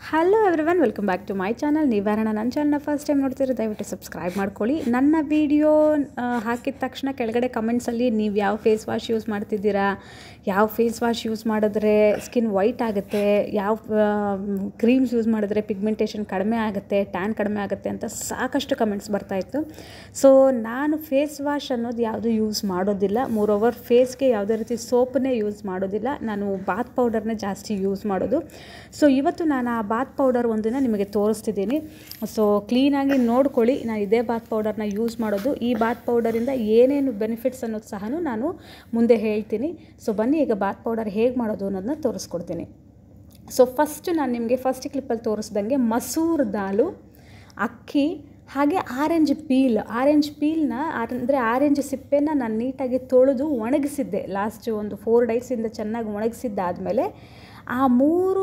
Hello everyone, welcome back to my channel. ನೀವ್ಯಾರಣ ನನ್ನ ಚಾನಲ್ನ ಫಸ್ಟ್ ಟೈಮ್ ನೋಡ್ತಿರೋ ದಯವಿಟ್ಟು ಸಬ್ಸ್ಕ್ರೈಬ್ ಮಾಡ್ಕೊಳ್ಳಿ. ನನ್ನ ವೀಡಿಯೋ ಹಾಕಿದ ತಕ್ಷಣ ಕೆಳಗಡೆ ಕಮೆಂಟ್ಸಲ್ಲಿ ನೀವು ಯಾವ ಫೇಸ್ ವಾಶ್ ಯೂಸ್ ಮಾಡ್ತಿದ್ದೀರಾ, ಯಾವ ಫೇಸ್ ವಾಶ್ ಯೂಸ್ ಮಾಡಿದ್ರೆ ಸ್ಕಿನ್ ವೈಟ್ ಆಗುತ್ತೆ, ಯಾವ ಕ್ರೀಮ್ಸ್ ಯೂಸ್ ಮಾಡಿದ್ರೆ ಪಿಗ್ಮೆಂಟೇಷನ್ ಕಡಿಮೆ ಆಗುತ್ತೆ, ಟ್ಯಾನ್ ಕಡಿಮೆ ಆಗುತ್ತೆ ಅಂತ ಸಾಕಷ್ಟು ಕಮೆಂಟ್ಸ್ ಬರ್ತಾಯಿತ್ತು. ಸೊ ನಾನು ಫೇಸ್ ವಾಶ್ ಅನ್ನೋದು ಯಾವುದು ಯೂಸ್ ಮಾಡೋದಿಲ್ಲ. ಮೋರೋವರ್ ಫೇಸ್ಗೆ ಯಾವುದೇ ರೀತಿ ಸೋಪನ್ನೇ ಯೂಸ್ ಮಾಡೋದಿಲ್ಲ. ನಾನು ಬಾತ್ ಪೌಡರ್ನೇ ಜಾಸ್ತಿ ಯೂಸ್ ಮಾಡೋದು. ಸೊ ಇವತ್ತು ನಾನು ಆ ಬಾತ್ ಪೌಡರ್ ಒಂದಿನ ನಿಮಗೆ ತೋರಿಸ್ತಿದ್ದೀನಿ. ಸೊ ಕ್ಲೀನಾಗಿ ನೋಡ್ಕೊಳ್ಳಿ. ನಾನು ಇದೇ ಬಾತ್ ಪೌಡರ್ನ ಯೂಸ್ ಮಾಡೋದು. ಈ ಬಾತ್ ಪೌಡರಿಂದ ಏನೇನು ಬೆನಿಫಿಟ್ಸ್ ಅನ್ನೋದು ಸಹ ನಾನು ಮುಂದೆ ಹೇಳ್ತೀನಿ. ಸೊ ಬನ್ನಿ ಈಗ ಬಾತ್ ಪೌಡರ್ ಹೇಗೆ ಮಾಡೋದು ಅನ್ನೋದನ್ನ ತೋರಿಸ್ಕೊಡ್ತೀನಿ. ಸೊ ಫಸ್ಟ್ ನಾನು ನಿಮಗೆ ಫಸ್ಟ್ ಕ್ಲಿಪ್ಪಲ್ಲಿ ತೋರಿಸ್ದಂಗೆ ಮಸೂರ್ ದಾಲು, ಅಕ್ಕಿ, ಹಾಗೆ ಆರೆಂಜ್ ಪೀಲ್ನ ಅಂದರೆ ಆರೆಂಜ್ ಸಿಪ್ಪೆನ ನಾನು ನೀಟಾಗಿ ತೊಳೆದು ಒಣಗಿಸಿದ್ದೆ. ಲಾಸ್ಟ್ ಒಂದು 4 ಡೇಸಿಂದ ಚೆನ್ನಾಗಿ ಒಣಗಿಸಿದ್ದಾದಮೇಲೆ ಆ 3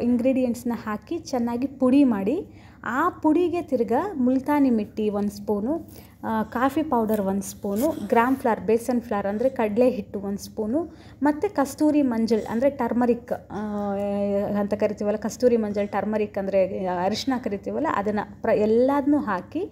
ಇಂಗ್ರೀಡಿಯೆಂಟ್ಸ್ನ ಹಾಕಿ ಚೆನ್ನಾಗಿ ಪುಡಿ ಮಾಡಿ, ಆ ಪುಡಿಗೆ ತಿರ್ಗಾ Multani mitti 1 spoon, coffee powder 1 spoon, gram flour, besan flour ಅಂದರೆ ಕಡಲೆ ಹಿಟ್ಟು 1 ಸ್ಪೂನು, ಮತ್ತು ಕಸ್ತೂರಿ ಮಂಜಲ್ ಅಂದರೆ ಟರ್ಮರಿಕ್ ಅಂತ ಕರಿತೀವಲ್ಲ, ಕಸ್ತೂರಿ ಮಂಜಲ್ ಟರ್ಮರಿಕ್ ಅಂದರೆ ಅರಿಶಿನ ಕರಿತೀವಲ್ಲ, ಅದನ್ನು ಎಲ್ಲದನ್ನೂ ಹಾಕಿ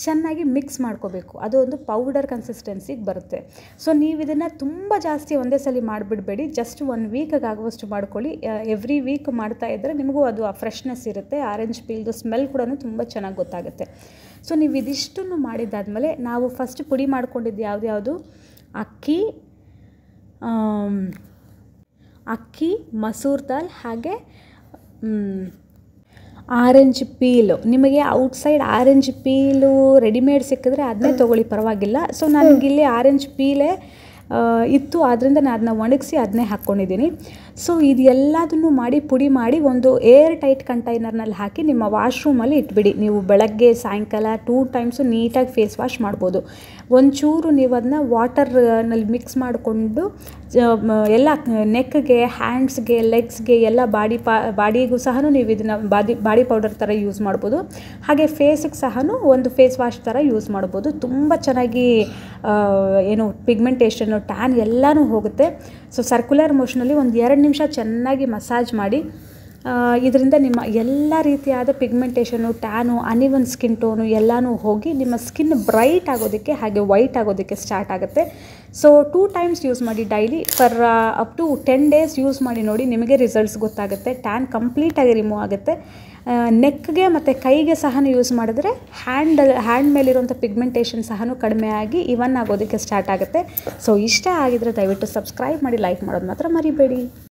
ಚೆನ್ನಾಗಿ ಮಿಕ್ಸ್ ಮಾಡ್ಕೋಬೇಕು. ಅದು ಒಂದು ಪೌಡರ್ ಕನ್ಸಿಸ್ಟೆನ್ಸಿಗೆ ಬರುತ್ತೆ. ಸೊ ನೀವು ಇದನ್ನು ತುಂಬ ಜಾಸ್ತಿ ಒಂದೇ ಸಲ ಮಾಡಿಬಿಡಬೇಡಿ. ಜಸ್ಟ್ 1 ವೀಕಿಗೆ ಆಗುವಷ್ಟು ಮಾಡ್ಕೊಳ್ಳಿ. ಎವ್ರಿ ವೀಕ್ ಮಾಡ್ತಾ ಇದ್ದರೆ ನಿಮಗೂ ಅದು ಆ ಫ್ರೆಶ್ನೆಸ್ ಇರುತ್ತೆ. ಆರೆಂಜ್ ಪೀಲ್ದು ಸ್ಮೆಲ್ ಕೂಡ ತುಂಬ ಚೆನ್ನಾಗಿ ಗೊತ್ತಾಗುತ್ತೆ. ಸೊ ನೀವು ಇದಿಷ್ಟನ್ನು ಮಾಡಿದ್ದಾದಮೇಲೆ ನಾವು ಫಸ್ಟ್ ಪುಡಿ ಮಾಡ್ಕೊಂಡಿದ್ದು ಯಾವುದು ಅಕ್ಕಿ, ಮಸೂರ್ ದಾಲ್, ಹಾಗೆ ಆರೆಂಜ್ ಪೀಲು. ನಿಮಗೆ ಔಟ್ಸೈಡ್ ಆರೆಂಜ್ ಪೀಲು ರೆಡಿಮೇಡ್ ಸಿಕ್ಕಿದ್ರೆ ಅದನ್ನೇ ತೊಗೊಳ್ಳಿ, ಪರವಾಗಿಲ್ಲ. ಸೊ ನನಗಿಲ್ಲಿ ಆರೆಂಜ್ ಪೀಲೇ ಇತ್ತು, ಆದ್ದರಿಂದ ನಾನು ಅದನ್ನ ಒಣಗಿಸಿ ಅದನ್ನೇ ಹಾಕ್ಕೊಂಡಿದ್ದೀನಿ. ಸೊ ಇದೆಲ್ಲದನ್ನು ಮಾಡಿ ಪುಡಿ ಮಾಡಿ ಒಂದು ಏರ್ ಟೈಟ್ ಕಂಟೈನರ್ನಲ್ಲಿ ಹಾಕಿ ನಿಮ್ಮ ವಾಶ್ರೂಮಲ್ಲಿ ಇಟ್ಬಿಡಿ. ನೀವು ಬೆಳಗ್ಗೆ ಸಾಯಂಕಾಲ 2 ಟೈಮ್ಸು ನೀಟಾಗಿ ಫೇಸ್ ವಾಶ್ ಮಾಡ್ಬೋದು. ಒಂಚೂರು ನೀವು ಅದನ್ನ ವಾಟರ್ನಲ್ಲಿ ಮಿಕ್ಸ್ ಮಾಡಿಕೊಂಡು ಎಲ್ಲ ನೆಕ್ಗೆ, ಹ್ಯಾಂಡ್ಸ್ಗೆ, ಲೆಗ್ಸ್ಗೆ ಎಲ್ಲ ಬಾಡಿಗೂ ಸಹ ನೀವು ಇದನ್ನು ಬಾಡಿ ಪೌಡರ್ ಥರ ಯೂಸ್ ಮಾಡ್ಬೋದು. ಹಾಗೆ ಫೇಸಿಗೆ ಸಹ ಒಂದು ಫೇಸ್ ವಾಶ್ ಥರ ಯೂಸ್ ಮಾಡ್ಬೋದು. ತುಂಬ ಚೆನ್ನಾಗಿ ಏನು ಪಿಗ್ಮೆಂಟೇಷನ್ನು, ಟ್ಯಾನ್ ಎಲ್ಲನೂ ಹೋಗುತ್ತೆ. ಸೊ ಸರ್ಕ್ಯುಲರ್ ಮೋಷನಲ್ಲಿ ಒಂದು 2 ನಿಮಿಷ ಚೆನ್ನಾಗಿ ಮಸಾಜ್ ಮಾಡಿ. ಇದರಿಂದ ನಿಮ್ಮ ಎಲ್ಲ ರೀತಿಯಾದ pigmentation, tan, uneven skin tone ಎಲ್ಲನೂ ಹೋಗಿ ನಿಮ್ಮ ಸ್ಕಿನ್ ಬ್ರೈಟ್ ಆಗೋದಕ್ಕೆ ಹಾಗೆ ವೈಟ್ ಆಗೋದಕ್ಕೆ ಸ್ಟಾರ್ಟ್ ಆಗುತ್ತೆ. ಸೊ 2 ಟೈಮ್ಸ್ ಯೂಸ್ ಮಾಡಿ daily for up to 10 days use ಮಾಡಿ ನೋಡಿ, ನಿಮಗೆ ರಿಸಲ್ಟ್ಸ್ ಗೊತ್ತಾಗುತ್ತೆ. ಟ್ಯಾನ್ ಕಂಪ್ಲೀಟಾಗಿ ರಿಮೂವ್ ಆಗುತ್ತೆ. ನೆಕ್ಗೆ ಮತ್ತು ಕೈಗೆ ಸಹ ಯೂಸ್ ಮಾಡಿದ್ರೆ ಹ್ಯಾಂಡ್ ಮೇಲಿರುವಂಥ ಪಿಗ್ಮೆಂಟೇಷನ್ ಸಹ ಕಡಿಮೆ ಆಗಿ ಇವನ್ ಆಗೋದಕ್ಕೆ ಸ್ಟಾರ್ಟ್ ಆಗುತ್ತೆ. ಸೊ ಇಷ್ಟ ಆಗಿದ್ರೆ ದಯವಿಟ್ಟು ಸಬ್ಸ್ಕ್ರೈಬ್ ಮಾಡಿ, ಲೈಕ್ ಮಾಡೋದು ಮಾತ್ರ ಮರಿಬೇಡಿ.